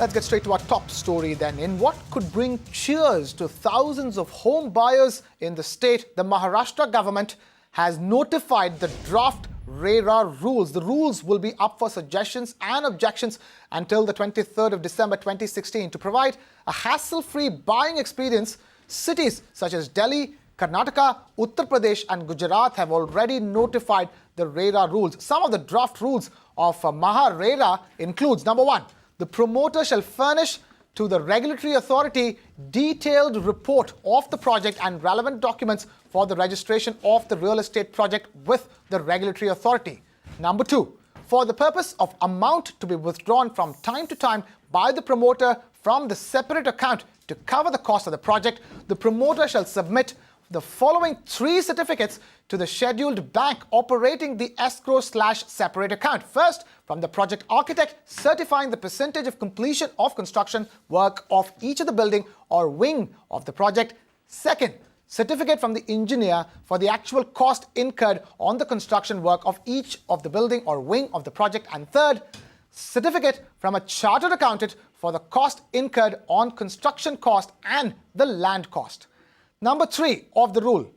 Let's get straight to our top story then. In what could bring cheers to thousands of home buyers in the state, the Maharashtra government has notified the draft RERA rules. The rules will be up for suggestions and objections until the 23rd of December 2016 to provide a hassle-free buying experience. Cities such as Delhi, Karnataka, Uttar Pradesh and Gujarat have already notified the RERA rules. Some of the draft rules of Maha RERA includes, number one, the promoter shall furnish to the regulatory authority detailed report of the project and relevant documents for the registration of the real estate project with the regulatory authority. Number two, for the purpose of amount to be withdrawn from time to time by the promoter from the separate account to cover the cost of the project, the promoter shall submit the following three certificates to the scheduled bank operating the escrow/separate account. First, from the project architect certifying the percentage of completion of construction work of each of the building or wing of the project. Second, certificate from the engineer for the actual cost incurred on the construction work of each of the building or wing of the project. And third, certificate from a chartered accountant for the cost incurred on construction cost and the land cost. Number three of the rule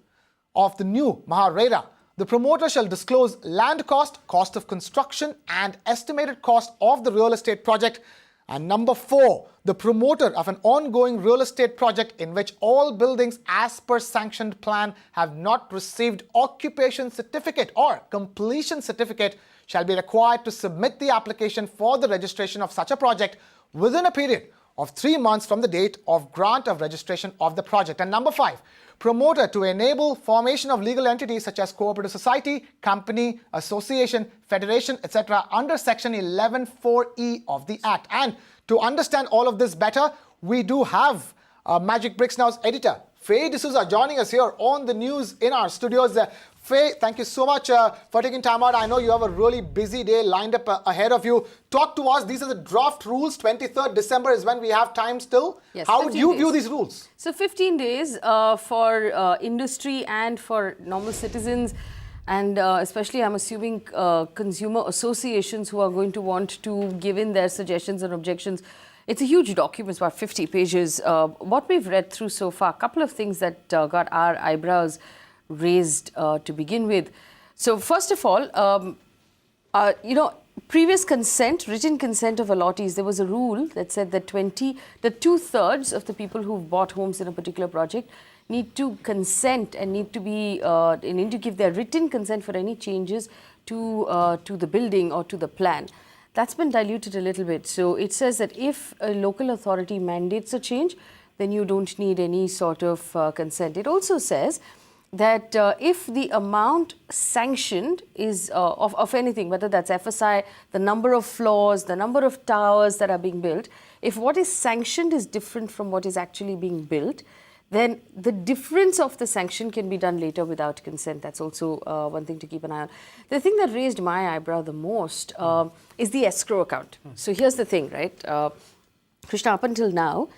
of the new Maha RERA, the promoter shall disclose land cost, cost of construction and estimated cost of the real estate project. And number four, the promoter of an ongoing real estate project in which all buildings as per sanctioned plan have not received occupation certificate or completion certificate shall be required to submit the application for the registration of such a project within a period of 3 months from the date of grant of registration of the project. And number five, promoter to enable formation of legal entities such as cooperative society, company, association, federation, etc. under section 11(4)(e) of the Act. And to understand all of this better, we do have Magic Bricks Now's editor, Faye D'Souza, joining us here on the news in our studios. Faye, thank you so much for taking time out. I know you have a really busy day lined up ahead of you. Talk to us. These are the draft rules. 23rd December is when we have time still. Yes, how would you view these rules? So 15 days for industry and for normal citizens, and especially I'm assuming consumer associations who are going to want to give in their suggestions and objections. It's a huge document, it's about 50 pages. What we've read through so far, a couple of things that got our eyebrows raised to begin with. So first of all, previous consent, written consent of allottees, there was a rule that said that 2/3 of the people who've bought homes in a particular project need to consent and need to give their written consent for any changes to the building or to the plan. That's been diluted a little bit. So it says that if a local authority mandates a change, then you don't need any sort of consent. It also says that if the amount sanctioned is of anything, whether that's FSI, the number of floors, the number of towers that are being built, if what is sanctioned is different from what is actually being built, then the difference of the sanction can be done later without consent. That's also one thing to keep an eye on. The thing that raised my eyebrow the most is the escrow account. So here's the thing, right? Krishna, up until now,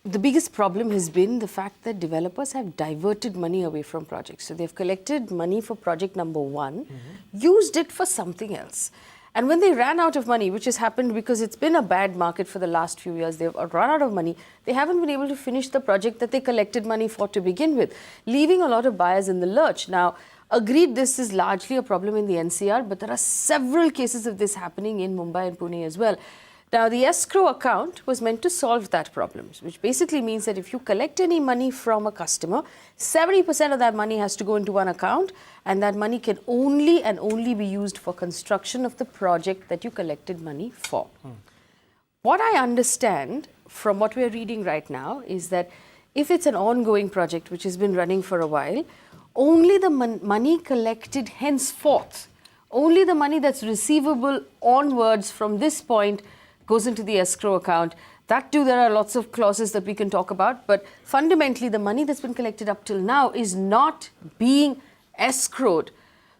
the biggest problem has been the fact that developers have diverted money away from projects. So they've collected money for project number one, used it for something else. And when they ran out of money, which has happened because it's been a bad market for the last few years, they've run out of money, they haven't been able to finish the project that they collected money for to begin with, leaving a lot of buyers in the lurch. Now, agreed, this is largely a problem in the NCR, but there are several cases of this happening in Mumbai and Pune as well. Now, the escrow account was meant to solve that problem, which basically means that if you collect any money from a customer, 70% of that money has to go into one account, and that money can only and only be used for construction of the project that you collected money for. What I understand from what we're reading right now is that if it's an ongoing project which has been running for a while, only the money collected henceforth, only the money that's receivable onwards from this point goes into the escrow account. That too, there are lots of clauses that we can talk about, but fundamentally the money that's been collected up till now is not being escrowed.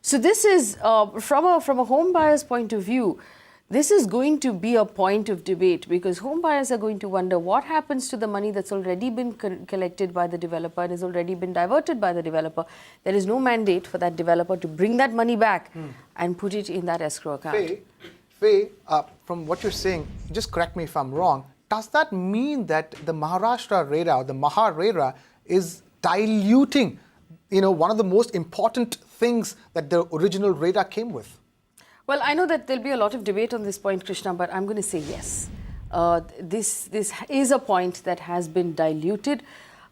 So this is, from a home buyer's point of view, this is going to be a point of debate because home buyers are going to wonder what happens to the money that's already been collected by the developer and has already been diverted by the developer. There is no mandate for that developer to bring that money back and put it in that escrow account. Faye, from what you're saying, just correct me if I'm wrong, does that mean that the Maharashtra RERA or the Maha RERA is diluting, one of the most important things that the original RERA came with? Well, I know that there'll be a lot of debate on this point, Krishna, but I'm going to say yes. This is a point that has been diluted.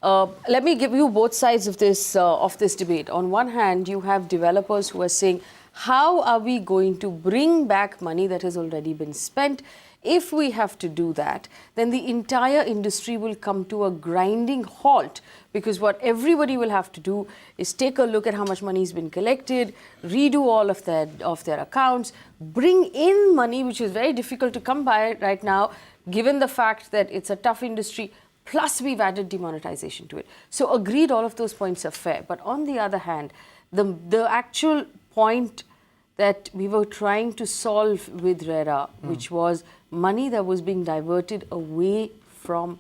Let me give you both sides of this debate. On one hand, you have developers who are saying, how are we going to bring back money that has already been spent? If we have to do that, then the entire industry will come to a grinding halt, because what everybody will have to do is take a look at how much money has been collected, redo all of their accounts, bring in money, which is very difficult to come by right now, given the fact that it's a tough industry, plus we've added demonetization to it. So agreed, all of those points are fair. But on the other hand, the actual point that we were trying to solve with RERA, which was money that was being diverted away from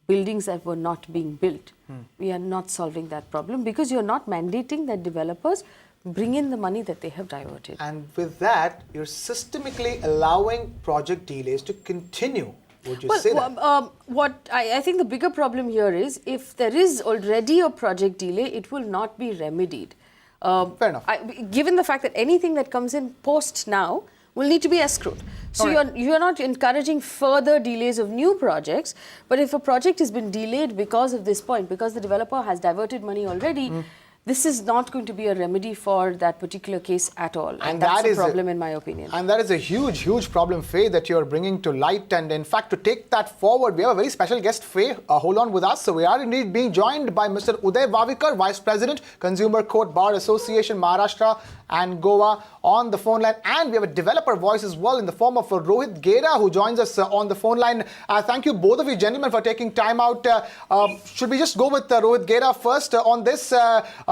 buildings that were not being built. We are not solving that problem because you're not mandating that developers bring in the money that they have diverted. And with that, you're systemically allowing project delays to continue. Would you say that? What I think the bigger problem here is, if there is already a project delay, it will not be remedied. Fair enough. Given the fact that anything that comes in post now will need to be escrowed. So you're not encouraging further delays of new projects, but if a project has been delayed because of this point, because the developer has diverted money already, this is not going to be a remedy for that particular case at all. And that's a problem, in my opinion. And that is a huge, huge problem, Faye, that you're bringing to light. And in fact, to take that forward, we have a very special guest, Faye. Hold on with us. So we are indeed being joined by Mr. Uday Vavikar, Vice President, Consumer Court Bar Association, Maharashtra and Goa, on the phone line. And we have a developer voice as well in the form of Rohit Gera, who joins us on the phone line. Thank you, both of you gentlemen, for taking time out. Should we just go with Rohit Gera first on this?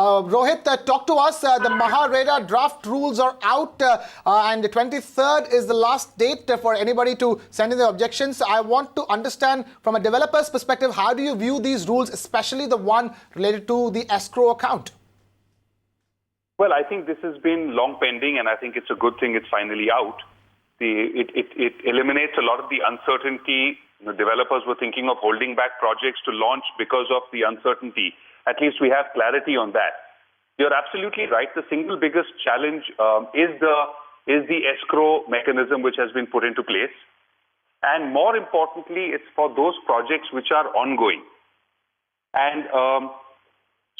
Rohit, talk to us. The Maha RERA draft rules are out, and the 23rd is the last date for anybody to send in their objections. I want to understand from a developer's perspective, how do you view these rules, especially the one related to the escrow account? Well, I think this has been long pending, and I think it's a good thing it's finally out. It eliminates a lot of the uncertainty. The developers were thinking of holding back projects to launch because of the uncertainty. At least we have clarity on that. You're absolutely right. The single biggest challenge is the escrow mechanism which has been put into place. And more importantly, it's for those projects which are ongoing. And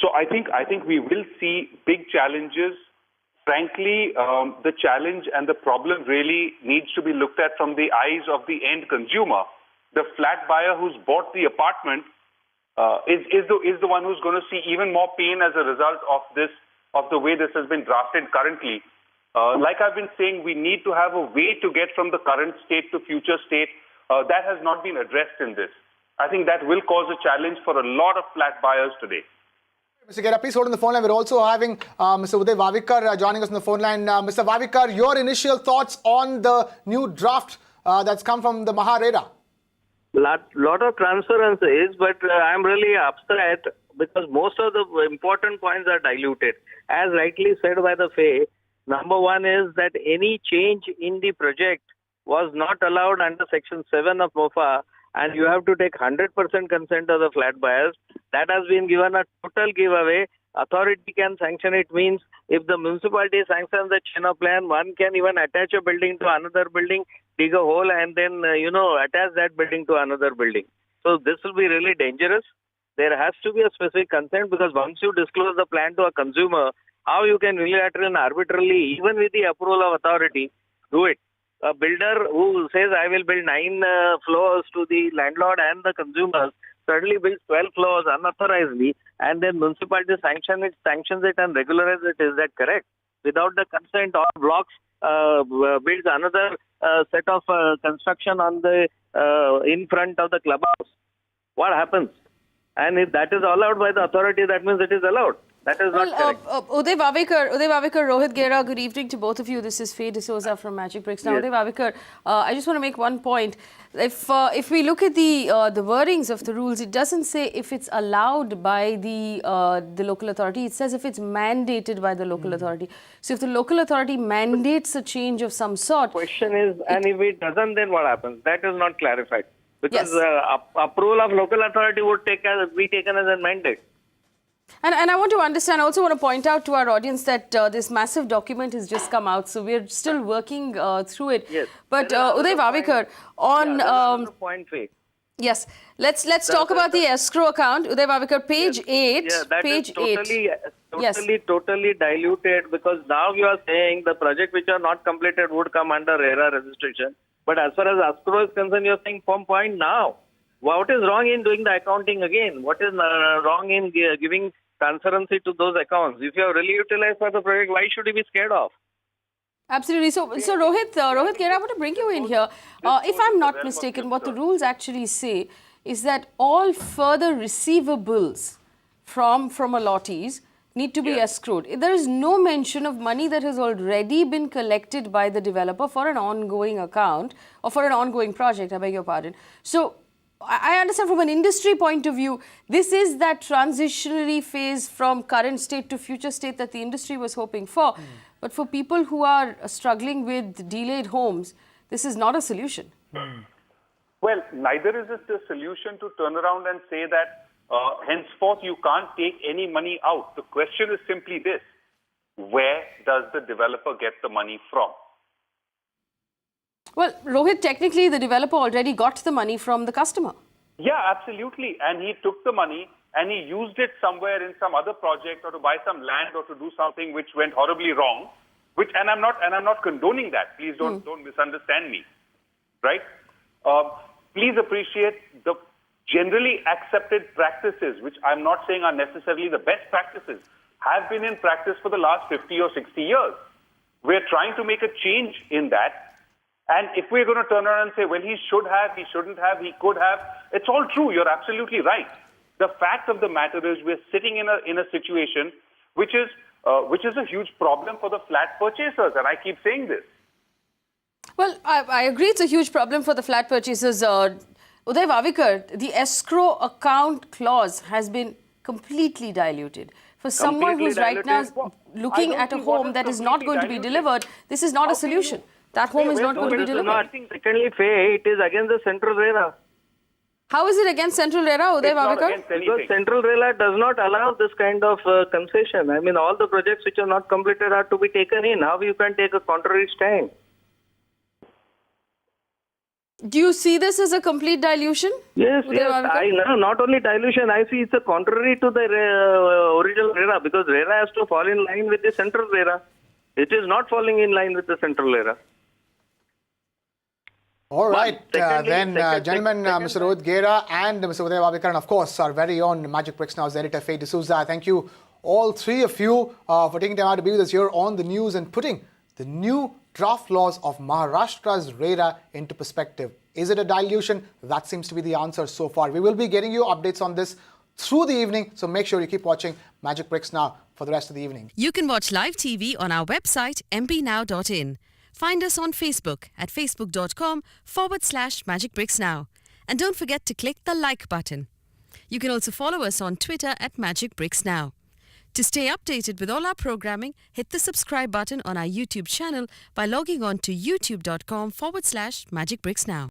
so I think we will see big challenges. Frankly, the challenge and the problem really needs to be looked at from the eyes of the end consumer. The flat buyer who's bought the apartment is the one who's going to see even more pain as a result of the way this has been drafted currently. Like I've been saying, we need to have a way to get from the current state to future state. That has not been addressed in this. I think that will cause a challenge for a lot of flat buyers today. Mr. Gera, please hold on the phone line. We're also having Mr. Uday Vavikar joining us on the phone line. Mr. Vavikar, your initial thoughts on the new draft that's come from the Maha RERA? Lot of transparencies, but I'm really upset because most of the important points are diluted. As rightly said by the Faye, number one is that any change in the project was not allowed under Section 7 of MOFA, and you have to take 100% consent of the flat buyers. That has been given a total giveaway. Authority can sanction it, means if the municipality sanctions the chain of plan, one can even attach a building to another building, dig a hole and then, attach that building to another building. So this will be really dangerous. There has to be a specific consent, because once you disclose the plan to a consumer, how you can unilaterally and arbitrarily, even with the approval of authority, do it. A builder who says, I will build 9 floors to the landlord and the consumers, suddenly builds 12 floors unauthorizedly, and then municipality sanctions it and regularizes it. Is that correct? Without the consent, or blocks builds another set of construction on the in front of the clubhouse. What happens? And if that is allowed by the authority, that means it is allowed. That is not correct. Uday Vavekar, Rohit Gera, good evening to both of you. This is Faye D'Souza from Magic Bricks. Now, Yes. Uday Vavekar, I just want to make one point. If we look at the wordings of the rules, it doesn't say if it's allowed by the local authority. It says if it's mandated by the local authority. So if the local authority mandates a change of some sort, Question is, and if it doesn't, then what happens? That is not clarified. Because Yes. approval of local authority would be taken as a mandate. And I want to understand, I also want to point out to our audience that this massive document has just come out, so we're still working through it. Yes. But There are Uday other Vavekar, There's on another point, Faye. yes, let's talk about the escrow account. Uday Vavekar, page 8. Yeah, that page is totally, 8. totally diluted, because now you are saying the project which are not completed would come under RERA registration. But as far as escrow is concerned, you are saying from point now. What is wrong in doing the accounting again? What is wrong in giving transparency to those accounts? If you have really utilized for the project, why should you be scared of? Absolutely. So Rohit Gera, I want to bring you in here. If I'm not mistaken, what the rules actually say is that all further receivables from allottees need to be escrowed. There is no mention of money that has already been collected by the developer for an ongoing account or for an ongoing project, I beg your pardon. So I understand from an industry point of view, this is that transitionary phase from current state to future state that the industry was hoping for. But for people who are struggling with delayed homes, this is not a solution. Well, neither is it a solution to turn around and say that henceforth you can't take any money out. The question is simply this: where does the developer get the money from? Well, Rohit, technically the developer already got the money from the customer. Yeah, absolutely. And he took the money and he used it somewhere in some other project or to buy some land or to do something which went horribly wrong. And I'm not condoning that. Please don't misunderstand me, right? Please appreciate the generally accepted practices, which I'm not saying are necessarily the best practices, have been in practice for the last 50 or 60 years. We're trying to make a change in that. And if we're going to turn around and say, well, he should have, he shouldn't have, he could have, it's all true. You're absolutely right. The fact of the matter is we're sitting in a situation which is a huge problem for the flat purchasers. And I keep saying this. Well, I agree it's a huge problem for the flat purchasers. Uday Vavekar, the escrow account clause has been completely diluted. For someone who's right now looking at a home that is not going to be delivered, this is not a solution. That home is not going to be delivered. Secondly, Faye, it is against the central RERA. How is it against central RERA, Uday Vavekar? Because central RERA does not allow this kind of concession. I mean, all the projects which are not completed are to be taken in. How you can take a contrary stand? Do you see this as a complete dilution? Yes, Uday yes. Vavekar? Not only dilution, I see it's a contrary to the original RERA, because RERA has to fall in line with the central RERA. It is not falling in line with the central RERA. All right, Secondly, gentlemen, Mr. Rohit Gera and Mr. Uday Vavekar, and of course, our very own Magic Bricks Now's editor, Faye D'Souza. Thank you, all three of you, for taking time out to be with us here on the news and putting the new draft laws of Maharashtra's RERA into perspective. Is it a dilution? That seems to be the answer so far. We will be getting you updates on this through the evening, so make sure you keep watching Magic Bricks Now for the rest of the evening. You can watch live TV on our website mpnow.in. Find us on Facebook at facebook.com/magicbricksnow. And don't forget to click the like button. You can also follow us on Twitter at Magic Bricks Now. To stay updated with all our programming, hit the subscribe button on our YouTube channel by logging on to youtube.com/magicbricksnow.